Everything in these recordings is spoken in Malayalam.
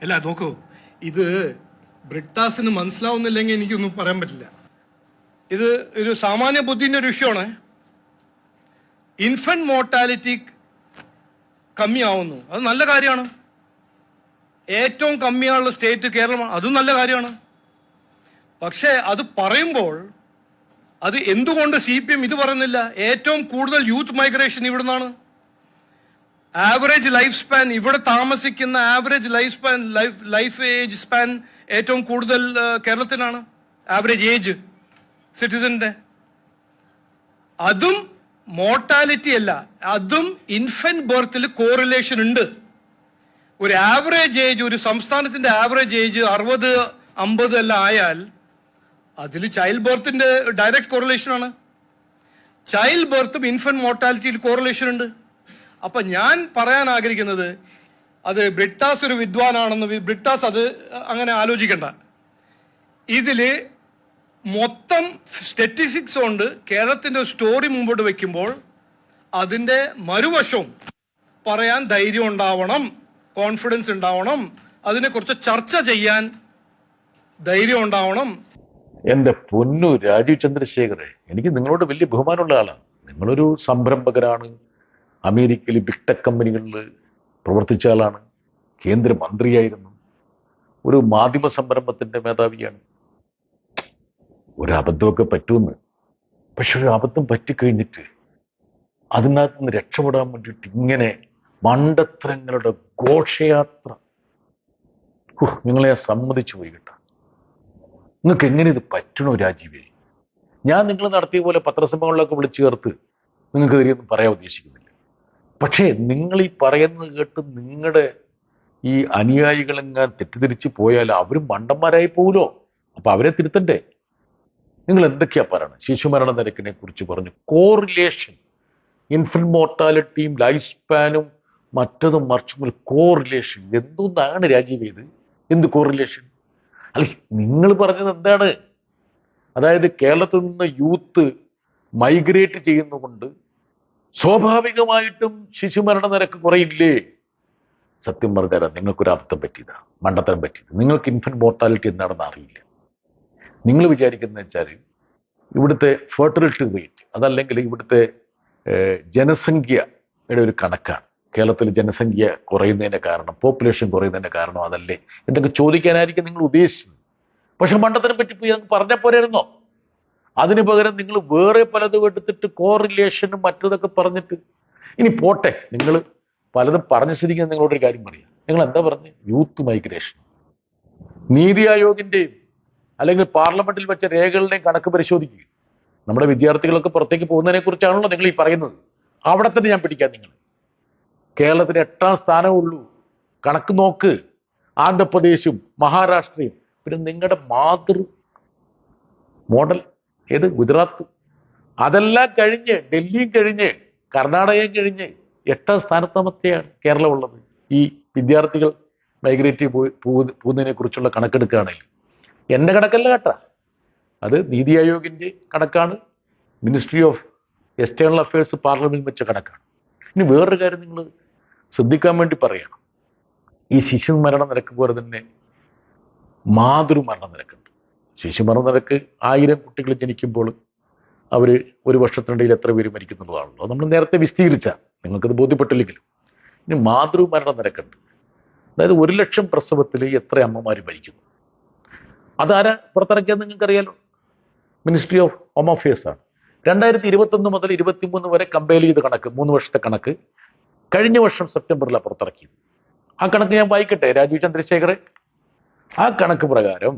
അല്ല നോക്കൂ, ഇത് ബ്രിട്ടാസിന് മനസ്സിലാവുന്നില്ലെങ്കിൽ എനിക്കൊന്നും പറയാൻ പറ്റില്ല. ഇത് ഒരു സാമാന്യ ബുദ്ധിന്റെ ഒരു വിഷയമാണ്. ഇൻഫന്റ് മോർട്ടാലിറ്റി കമ്മിയാവുന്നു, അത് നല്ല കാര്യമാണ്. ഏറ്റവും കമ്മിയാനുള്ള സ്റ്റേറ്റ് കേരളമാണ്, അതും നല്ല കാര്യമാണ്. പക്ഷേ അത് പറയുമ്പോൾ അത് എന്തുകൊണ്ട് CPM ഇത് പറയുന്നില്ല? ഏറ്റവും കൂടുതൽ യൂത്ത് മൈഗ്രേഷൻ ഇവിടുന്നാണ്. ആവറേജ് ലൈഫ് സ്പാൻ, ഇവിടെ താമസിക്കുന്ന ആവറേജ് ലൈഫ് ഏജ് സ്പാൻ ഏറ്റവും കൂടുതൽ കേരളത്തിനാണ്. Average age സിറ്റിസന്റെ. അതും മോർട്ടാലിറ്റി അല്ല, അതും ഇൻഫന്റ് ബർത്തിൽ കോറിലേഷൻ ഉണ്ട്. ഒരു ആവറേജ് ഏജ്, ഒരു സംസ്ഥാനത്തിന്റെ ആവറേജ് ഏജ് 60-50 എല്ലാം ആയാൽ അതിൽ ചൈൽഡ് ബർത്തിന്റെ ഡയറക്റ്റ് കോറിലേഷൻ ആണ്. ചൈൽഡ് ബർത്തും ഇൻഫന്റ് മോർട്ടാലിറ്റിയിൽ കോറിലേഷൻ ഉണ്ട്. അപ്പൊ ഞാൻ പറയാൻ ആഗ്രഹിക്കുന്നത്, അത് ബ്രിട്ടാസ് ഒരു വിദ്വാനാണെന്ന്, ബ്രിട്ടാസ് അത് അങ്ങനെ ആലോചിക്കണ്ട. ഇതില് മൊത്തം സ്റ്റാറ്റിസ്റ്റിക്സ് കൊണ്ട് കേരളത്തിന്റെ സ്റ്റോറി മുമ്പോട്ട് വെക്കുമ്പോൾ അതിന്റെ മറുവശവും പറയാൻ ധൈര്യം ഉണ്ടാവണം, കോൺഫിഡൻസ് ഉണ്ടാവണം, അതിനെ കുറിച്ച് ചർച്ച ചെയ്യാൻ ധൈര്യം ഉണ്ടാവണം. എന്റെ പൊന്നു രാജീവ് ചന്ദ്രശേഖരെ, എനിക്ക് നിങ്ങളോട് വലിയ ബഹുമാനമുള്ള ആളാണ്. നിങ്ങളൊരു സംരംഭകരാണ്, അമേരിക്കയിൽ ബിഗ് ടെക് കമ്പനികളിൽ പ്രവർത്തിച്ച ആളാണ്, കേന്ദ്രമന്ത്രിയായിരുന്നു, ഒരു മാധ്യമ സംരംഭത്തിന്റെ മേധാവിയാണ്. ഒരു അബദ്ധമൊക്കെ പറ്റുമെന്ന്, പക്ഷെ ഒരു അബദ്ധം പറ്റിക്കഴിഞ്ഞിട്ട് അതിനകത്ത് നിന്ന് രക്ഷപ്പെടാൻ വേണ്ടിയിട്ട് ഇങ്ങനെ മണ്ടത്തരങ്ങളുടെ ഘോഷയാത്ര, നിങ്ങളെ സമ്മതിച്ചു പോയി കേട്ടോ. നിങ്ങൾക്ക് എങ്ങനെ ഇത് പറ്റണോ രാജീവേ? ഞാൻ നിങ്ങൾ നടത്തിയ പോലെ പത്രസമ്മേളനങ്ങളൊക്കെ വിളിച്ചു ചേർത്ത് നിങ്ങൾക്ക് ഇതിലൊന്നും പറയാൻ ഉദ്ദേശിക്കുന്നില്ല. പക്ഷേ നിങ്ങൾ ഈ പറയുന്നത് കേട്ട് നിങ്ങളുടെ ഈ അനുയായികളെങ്ങാൻ തെറ്റിദ്ധരിച്ച് പോയാൽ അവരും മണ്ടന്മാരായി പോവുമല്ലോ. അപ്പൊ അവരെ തിരുത്തണ്ടേ? നിങ്ങൾ എന്തൊക്കെയാ പറയണം? ശിശുമരണ നിരക്കിനെ കുറിച്ച് പറഞ്ഞു, കോറിലേഷൻ, ഇൻഫന്റ് മോർട്ടാലിറ്റിയും ലൈഫ് സ്പാനും മറ്റതും മറിച്ചും കോറിലേഷൻ. എന്തൊന്നാണ് രാജീവ് ഇത്? എന്ത് കോറിലേഷൻ? അല്ല, നിങ്ങൾ പറഞ്ഞത് എന്താണ്? അതായത് കേരളത്തിൽ നിന്ന് യൂത്ത് മൈഗ്രേറ്റ് ചെയ്യുന്നതുകൊണ്ട് സ്വാഭാവികമായിട്ടും ശിശുമരണ നിരക്ക് കുറയില്ലേ? സത്യം പറഞ്ഞാൽ നിങ്ങൾക്കൊരു അബദ്ധം പറ്റിയതാ, മണ്ടത്തരം പറ്റിയത്. നിങ്ങൾക്ക് ഇൻഫന്റ് മോർട്ടാലിറ്റി എന്താണെന്ന് അറിയില്ല. നിങ്ങൾ വിചാരിക്കുന്നത് വെച്ചാൽ ഇവിടുത്തെ ഫെർട്ടിലിറ്റി റേറ്റ്, അതല്ലെങ്കിൽ ഇവിടുത്തെ ജനസംഖ്യയുടെ ഒരു കണക്കാണ്. കേരളത്തിൽ ജനസംഖ്യ കുറയുന്നതിന്റെ കാരണം, പോപ്പുലേഷൻ കുറയുന്നതിന്റെ കാരണം അതല്ലേ എന്നൊക്കെ ചോദിക്കാനായിരിക്കും നിങ്ങൾ ഉദ്ദേശിച്ചത്. പക്ഷെ മണ്ടത്തിനെ പറ്റിപ്പോയി അങ്ങ് പറഞ്ഞ പോരായിരുന്നോ? അതിന് പകരം നിങ്ങൾ വേറെ പലതും എടുത്തിട്ട് കോറിലേഷനും മറ്റതൊക്കെ പറഞ്ഞിട്ട്, ഇനി പോട്ടെ, നിങ്ങൾ പലതും പറഞ്ഞ ശരിക്കും നിങ്ങളോടൊരു കാര്യം പറയാം. നിങ്ങൾ എന്താ പറഞ്ഞ്? Youth migration. നീതി ആയോഗിന്റെയും അല്ലെങ്കിൽ പാർലമെന്റിൽ വെച്ച രേഖകളുടെയും കണക്ക് പരിശോധിക്കുക. നമ്മുടെ വിദ്യാർത്ഥികളൊക്കെ പുറത്തേക്ക് പോകുന്നതിനെ കുറിച്ചാണല്ലോ നിങ്ങൾ ഈ പറയുന്നത്. അവിടെ തന്നെ ഞാൻ പിടിക്കാം. നിങ്ങൾ കേരളത്തിന് 8ാം സ്ഥാനമേ ഉള്ളൂ. കണക്ക് നോക്ക്. ആന്ധ്രാപ്രദേശും മഹാരാഷ്ട്രയും, പിന്നെ നിങ്ങളുടെ മാതൃ മോഡൽ ഏത്? ഗുജറാത്ത്. അതെല്ലാം കഴിഞ്ഞ്, ഡൽഹിയും കഴിഞ്ഞ്, കർണാടകയും കഴിഞ്ഞ് 8ാം സ്ഥാനത്താമത്തെയാണ് കേരളം ഉള്ളത്. ഈ വിദ്യാർത്ഥികൾ മൈഗ്രേറ്റ് പോകുന്നതിനെ കുറിച്ചുള്ള കണക്കെടുക്കുകയാണെങ്കിൽ എൻ്റെ കണക്കല്ല കേട്ടാ, അത് നീതി ആയോഗിന്റെ കണക്കാണ്, മിനിസ്ട്രി ഓഫ് എക്സ്റ്റേണൽ അഫയേഴ്സ് പാർലമെന്റിൽ വെച്ച കണക്കാണ്. ഇനി വേറൊരു കാര്യം നിങ്ങൾ ശ്രദ്ധിക്കാൻ വേണ്ടി പറയണം. ഈ ശിശുമരണ നിരക്ക് പോലെ തന്നെ മാതൃമരണ നിരക്കുണ്ട്. ശിശുമരണ നിരക്ക് 1000 കുട്ടികൾ ജനിക്കുമ്പോൾ അവർ ഒരു വർഷത്തിനിടയിൽ എത്ര പേര് മരിക്കുന്നുള്ളതാണല്ലോ, നമ്മൾ നേരത്തെ വിശദീകരിച്ച, നിങ്ങൾക്കത് ബോധ്യപ്പെട്ടില്ലെങ്കിലും. ഇനി മാതൃമരണ നിരക്കുണ്ട്. അതായത് 1 ലക്ഷം പ്രസവത്തിൽ എത്ര അമ്മമാർ മരിക്കുന്നു. അതാരാ പുറത്തിറക്കിയത് നിങ്ങൾക്കറിയാലോ? മിനിസ്ട്രി ഓഫ് ഹോം അഫയേഴ്സ് ആണ്. 2021 മുതൽ 23 വരെ കമ്പയർ ചെയ്ത കണക്ക്, 3 വർഷത്തെ കണക്ക് കഴിഞ്ഞ വർഷം സെപ്റ്റംബറിലാണ് പുറത്തിറക്കിയത്. ആ കണക്ക് ഞാൻ വായിക്കട്ടെ രാജീവ് ചന്ദ്രശേഖരൻ. ആ കണക്ക് പ്രകാരം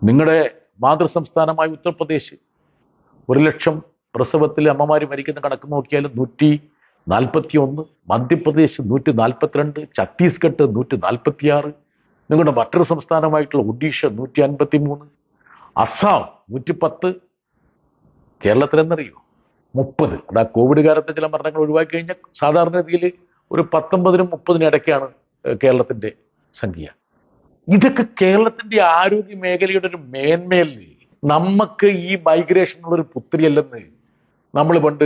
നിങ്ങളുടെ മാതൃ സംസ്ഥാനമായ ഉത്തർപ്രദേശ് 1 ലക്ഷം പ്രസവത്തിൽ അമ്മമാർ മരിക്കുന്ന കണക്ക് നോക്കിയാൽ 141, മധ്യപ്രദേശ് 142, ഛത്തീസ്ഗഡ് 146, നിങ്ങളുടെ മറ്റൊരു സംസ്ഥാനമായിട്ടുള്ള ഒഡീഷ 153, അസ്സാം 110, കേരളത്തിലെന്നറിയോ 30. അതാ കോവിഡ് കാലത്തെ ചില മരണങ്ങൾ ഒഴിവാക്കി കഴിഞ്ഞാൽ സാധാരണഗതിയിൽ ഒരു 19-നും 30-നും ഇടയ്ക്കാണ് കേരളത്തിന്റെ സംഖ്യ. ഇതൊക്കെ കേരളത്തിന്റെ ആരോഗ്യ മേഖലയുടെ ഒരു മേന്മയല്ലേ? നമുക്ക് ഈ മൈഗ്രേഷൻ ഉള്ളൊരു പുത്രിയല്ലെന്ന് നമ്മൾ പണ്ട്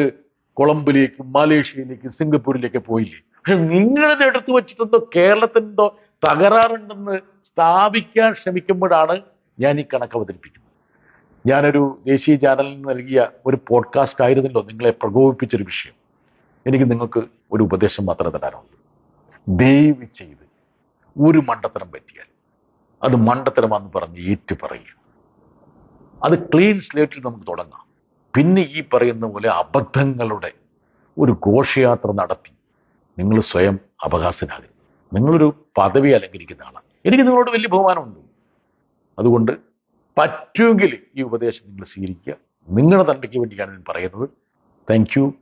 കൊളംബിലേക്ക്, മലേഷ്യയിലേക്ക്, സിംഗപ്പൂരിലേക്ക് പോയില്ലേ? പക്ഷെ നിങ്ങളിത് എടുത്തു വെച്ചിട്ടെന്തോ കേരളത്തിനെന്തോ തകരാറുണ്ടെന്ന് സ്ഥാപിക്കാൻ ശ്രമിക്കുമ്പോഴാണ് ഞാൻ ഈ കണക്ക് അവതരിപ്പിക്കുന്നത്. ഞാനൊരു ദേശീയ ചാനലിന് നൽകിയ ഒരു പോഡ്കാസ്റ്റ് ആയിരുന്നല്ലോ നിങ്ങളെ പ്രകോപിപ്പിച്ചൊരു വിഷയം. എനിക്ക് നിങ്ങൾക്ക് ഒരു ഉപദേശം മാത്രമേ തരാനുള്ളൂ. ദയവ് ചെയ്ത് ഒരു മണ്ടത്തരം പറ്റിയാൽ അത് മണ്ടത്തരമാണെന്ന് പറഞ്ഞ് ഏറ്റു പറയുക. അത് ക്ലീൻ സ്ലേറ്റിൽ നമുക്ക് തുടങ്ങാം. പിന്നെ ഈ പറയുന്ന പോലെ അബദ്ധങ്ങളുടെ ഒരു ഘോഷയാത്ര നടത്തി നിങ്ങൾ സ്വയം അപഹാസ്യനാകും. നിങ്ങളൊരു പദവി അലങ്കരിക്കുന്ന ആളാണ്. എനിക്ക് നിങ്ങളോട് വലിയ ബഹുമാനമുണ്ട്. അതുകൊണ്ട് പറ്റുമെങ്കിൽ ഈ ഉപദേശം നിങ്ങൾ സ്വീകരിക്കുക. നിങ്ങളുടെ നന്മയ്ക്ക് വേണ്ടിയാണ് ഞാൻ പറയുന്നത്. Thank you.